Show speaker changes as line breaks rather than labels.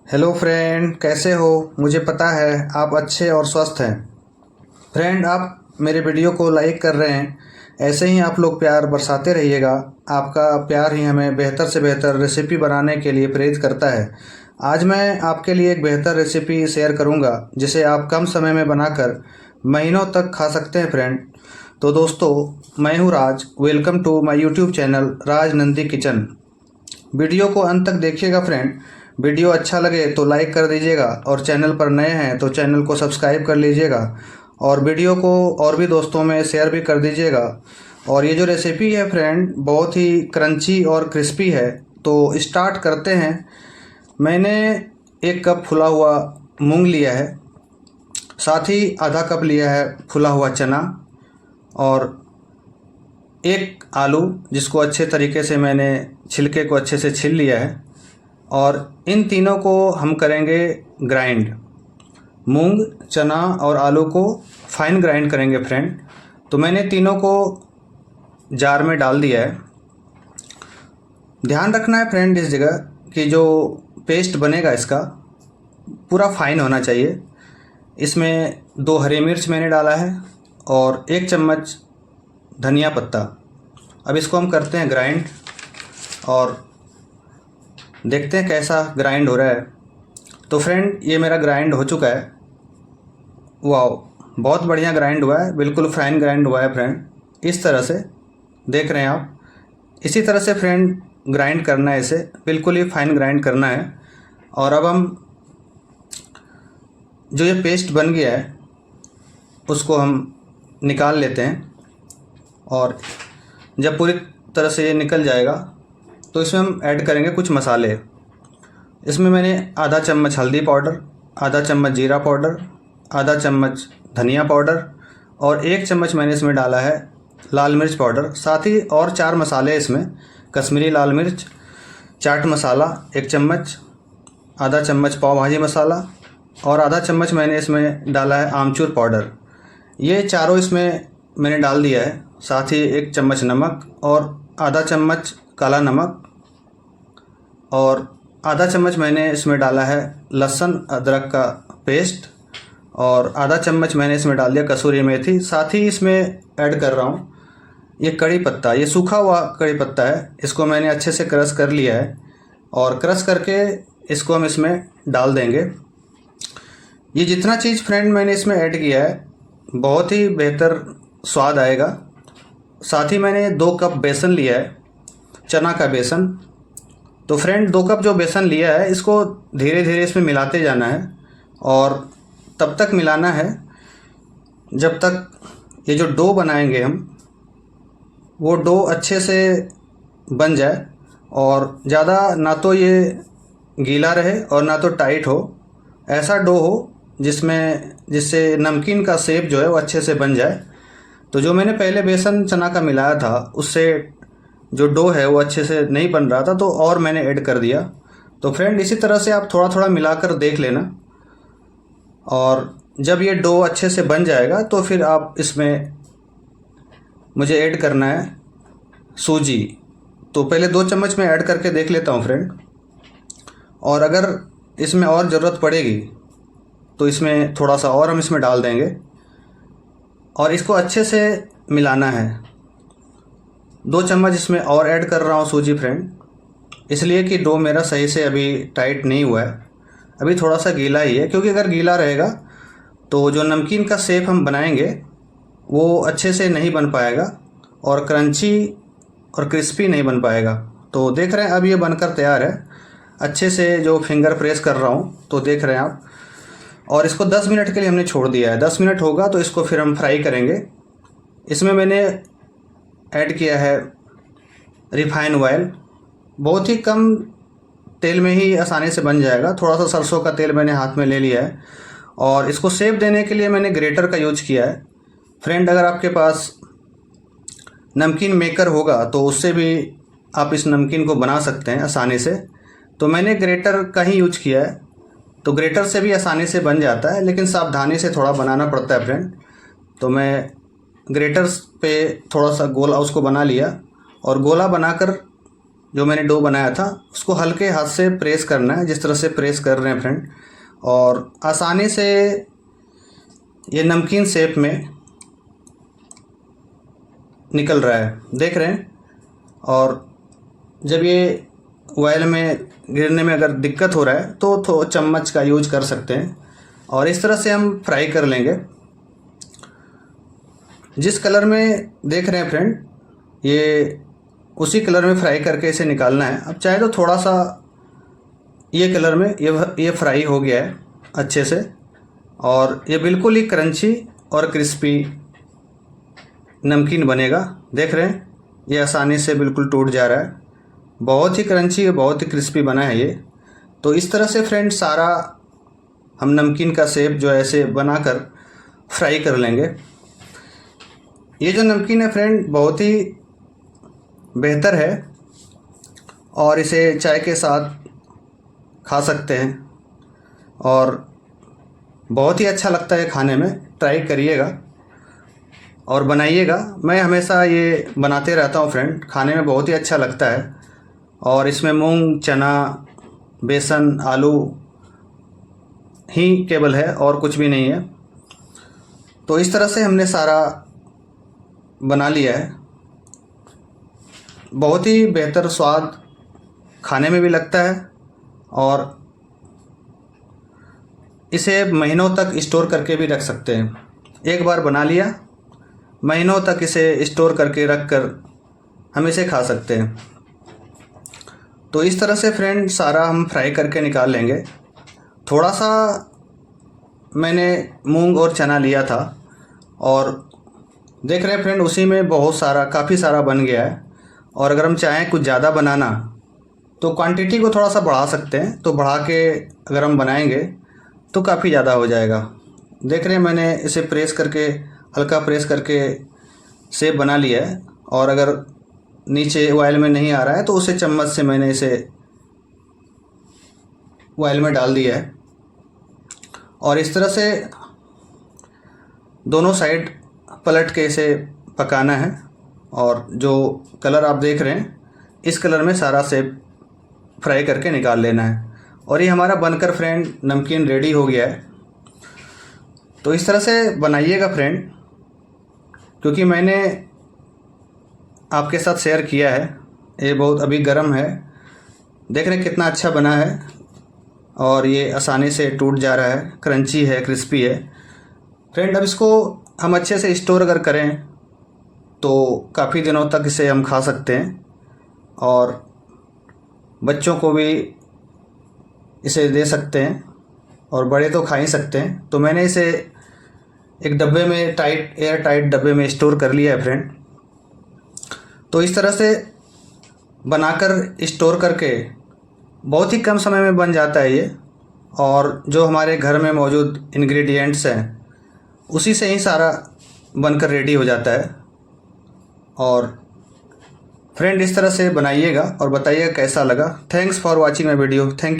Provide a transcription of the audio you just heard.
Hello friend, कैसे हो? मुझे पता है आप अच्छे और स्वस्थ हैं। फ्रेंड, आप मेरे वीडियो को लाइक कर रहे हैं। ऐसे ही आप लोग प्यार बरसाते रहिएगा। आपका प्यार ही हमें बेहतर से बेहतर रेसिपी बनाने के लिए प्रेरित करता है। आज मैं आपके लिए एक बेहतर रेसिपी शेयर करूंगा जिसे आप कम समय में बनाकर महीनों तक खा सकते हैं फ्रेंड। तो दोस्तों, मैं हूँ Raj. Welcome to my YouTube channel Raj Nandi kitchen. Video को अंत तक देखिएगा फ्रेंड। वीडियो अच्छा लगे तो लाइक कर दीजिएगा और चैनल पर नए हैं तो चैनल को सब्सक्राइब कर लीजिएगा और वीडियो को और भी दोस्तों में शेयर भी कर दीजिएगा। और ये जो रेसिपी है फ्रेंड, बहुत ही क्रंची और क्रिस्पी है। तो स्टार्ट करते हैं। मैंने 1 कप फुला हुआ मूंग लिया है, साथ ही आधा कप लिया है फुला हुआ चना, और 1 आलू जिसको अच्छे तरीके से मैंने छिलके को अच्छे से छील लिया है। और इन तीनों को हम करेंगे ग्राइंड। मूंग, चना और आलू को फाइन ग्राइंड करेंगे फ्रेंड। तो मैंने तीनों को जार में डाल दिया है। ध्यान रखना है फ्रेंड इस जगह कि जो पेस्ट बनेगा इसका पूरा फाइन होना चाहिए। इसमें 2 हरी मिर्च मैंने डाला है और 1 चम्मच धनिया पत्ता। अब इसको हम करते हैं ग्राइंड और देखते हैं कैसा ग्राइंड हो रहा है। तो फ्रेंड, ये मेरा ग्राइंड हो चुका है। वाह, बहुत बढ़िया ग्राइंड हुआ है, बिल्कुल फाइन ग्राइंड हुआ है फ्रेंड। इस तरह से देख रहे हैं आप। इसी तरह से फ्रेंड ग्राइंड करना है, इसे बिल्कुल ही फाइन ग्राइंड करना है। और अब हम जो ये पेस्ट बन गया है उसको हम निकाल लेते हैं। और जब पूरी तरह से ये निकल जाएगा तो इसमें हम ऐड करेंगे कुछ मसाले। इसमें मैंने आधा चम्मच हल्दी पाउडर, आधा चम्मच जीरा पाउडर, आधा चम्मच धनिया पाउडर और 1 चम्मच मैंने इसमें डाला है लाल मिर्च पाउडर। साथ ही और 4 मसाले इसमें: कश्मीरी लाल मिर्च, चाट मसाला 1 चम्मच, आधा चम्मच पाव भाजी मसाला और आधा चम्मच मैंने इसमें डाला है आमचूर पाउडर। ये चारों इसमें मैंने डाल दिया है। साथ ही 1 चम्मच नमक और आधा चम्मच काला नमक और आधा चम्मच मैंने इसमें डाला है लहसुन अदरक का पेस्ट और आधा चम्मच मैंने इसमें डाल दिया कसूरी मेथी। साथ ही इसमें ऐड कर रहा हूँ ये कड़ी पत्ता। ये सूखा हुआ कड़ी पत्ता है, इसको मैंने अच्छे से क्रश कर लिया है और क्रश करके इसको हम इसमें डाल देंगे। ये जितना चीज़ फ्रेंड मैंने इसमें ऐड किया है बहुत ही बेहतर स्वाद आएगा। साथ ही मैंने 2 कप बेसन लिया है, चना का बेसन। तो फ्रेंड 2 कप जो बेसन लिया है इसको धीरे धीरे इसमें मिलाते जाना है और तब तक मिलाना है जब तक ये जो डो बनाएंगे हम, वो डो अच्छे से बन जाए और ज़्यादा ना तो ये गीला रहे और ना तो टाइट हो। ऐसा डो हो जिससे नमकीन का शेप जो है वो अच्छे से बन जाए। तो जो मैंने पहले बेसन चना का मिलाया था उससे जो डो है वो अच्छे से नहीं बन रहा था, तो और मैंने ऐड कर दिया। तो फ्रेंड, इसी तरह से आप थोड़ा थोड़ा मिलाकर देख लेना और जब ये डो अच्छे से बन जाएगा तो फिर आप इसमें मुझे ऐड करना है सूजी। तो पहले 2 चम्मच मैं ऐड करके देख लेता हूँ फ्रेंड, और अगर इसमें और ज़रूरत पड़ेगी तो इसमें थोड़ा सा और हम इसमें डाल देंगे और इसको अच्छे से मिलाना है। 2 चम्मच इसमें और ऐड कर रहा हूँ सूजी फ्रेंड, इसलिए कि डो मेरा सही से अभी टाइट नहीं हुआ है, अभी थोड़ा सा गीला ही है। क्योंकि अगर गीला रहेगा तो जो नमकीन का शेप हम बनाएंगे वो अच्छे से नहीं बन पाएगा और क्रंची और क्रिस्पी नहीं बन पाएगा। तो देख रहे हैं अब ये बनकर तैयार है। अच्छे से जो फिंगर प्रेस कर रहा हूँ तो देख रहे हैं आप। और इसको 10 मिनट के लिए हमने छोड़ दिया है। 10 मिनट होगा तो इसको फिर हम फ्राई करेंगे। इसमें मैंने ऐड किया है रिफाइन ऑयल। बहुत ही कम तेल में ही आसानी से बन जाएगा। थोड़ा सा सरसों का तेल मैंने हाथ में ले लिया है और इसको शेप देने के लिए मैंने ग्रेटर का यूज किया है। फ्रेंड, अगर आपके पास नमकीन मेकर होगा तो उससे भी आप इस नमकीन को बना सकते हैं आसानी से। तो मैंने ग्रेटर का ही यूज किया है। तो ग्रेटर से भी आसानी से बन जाता है, लेकिन सावधानी से थोड़ा बनाना पड़ता है फ्रेंड। तो मैं ग्रेटर्स पे थोड़ा सा गोला उसको बना लिया और गोला बनाकर जो मैंने डो बनाया था उसको हल्के हाथ से प्रेस करना है, जिस तरह से प्रेस कर रहे हैं फ्रेंड, और आसानी से ये नमकीन शेप में निकल रहा है, देख रहे हैं। और जब ये ऑयल में गिरने में अगर दिक्कत हो रहा है तो चम्मच का यूज कर सकते हैं, और इस तरह से हम फ्राई कर लेंगे। जिस कलर में देख रहे हैं फ्रेंड, ये उसी कलर में फ्राई करके इसे निकालना है। अब चाहे तो थोड़ा सा ये कलर में ये फ्राई हो गया है अच्छे से, और ये बिल्कुल ही क्रंची और क्रिस्पी नमकीन बनेगा। देख रहे हैं ये आसानी से बिल्कुल टूट जा रहा है, बहुत ही क्रंची है, बहुत ही क्रिस्पी बना है ये। तो इस तरह से फ्रेंड सारा हम नमकीन का शेप जो है ऐसे बनाकर फ्राई कर लेंगे। ये जो नमकीन है फ्रेंड बहुत ही बेहतर है, और इसे चाय के साथ खा सकते हैं, और बहुत ही अच्छा लगता है खाने में। ट्राई करिएगा और बनाइएगा। मैं हमेशा ये बनाते रहता हूँ फ्रेंड, खाने में बहुत ही अच्छा लगता है। और इसमें मूंग, चना, बेसन, आलू ही केवल है और कुछ भी नहीं है। तो इस तरह से हमने सारा बना लिया है। बहुत ही बेहतर स्वाद खाने में भी लगता है, और इसे महीनों तक स्टोर करके भी रख सकते हैं। एक बार बना लिया, महीनों तक इसे स्टोर करके रख कर हम इसे खा सकते हैं। तो इस तरह से फ्रेंड सारा हम फ्राई करके निकाल लेंगे। थोड़ा सा मैंने मूंग और चना लिया था, और देख रहे हैं फ्रेंड उसी में बहुत सारा, काफ़ी सारा बन गया है। और अगर हम चाहें कुछ ज़्यादा बनाना तो क्वांटिटी को थोड़ा सा बढ़ा सकते हैं। तो बढ़ा के अगर हम बनाएंगे तो काफ़ी ज़्यादा हो जाएगा। देख रहे हैं मैंने इसे प्रेस करके, हल्का प्रेस करके शेप बना लिया है, और अगर नीचे ऑयल में नहीं आ रहा है तो उसे चम्मच से मैंने इसे ऑयल में डाल दिया है। और इस तरह से दोनों साइड पलट के इसे पकाना है, और जो कलर आप देख रहे हैं इस कलर में सारा शेप फ्राई करके निकाल लेना है। और ये हमारा बनकर फ्रेंड नमकीन रेडी हो गया है। तो इस तरह से बनाइएगा फ्रेंड, क्योंकि मैंने आपके साथ शेयर किया है। ये बहुत अभी गर्म है, देख रहे हैं कितना अच्छा बना है, और ये आसानी से टूट जा रहा है, क्रंची है, क्रिस्पी है फ्रेंड। अब इसको हम अच्छे से स्टोर अगर करें तो काफ़ी दिनों तक इसे हम खा सकते हैं, और बच्चों को भी इसे दे सकते हैं, और बड़े तो खा ही सकते हैं। तो मैंने इसे एक डब्बे में एयर टाइट डब्बे में स्टोर कर लिया है फ्रेंड। तो इस तरह से बनाकर स्टोर करके बहुत ही कम समय में बन जाता है ये, और जो हमारे घर में मौजूद इंग्रेडिएंट्स हैं उसी से ही सारा बनकर रेडी हो जाता है। और फ्रेंड इस तरह से बनाइएगा और बताइएगा कैसा लगा। Thanks for watching my video. Thank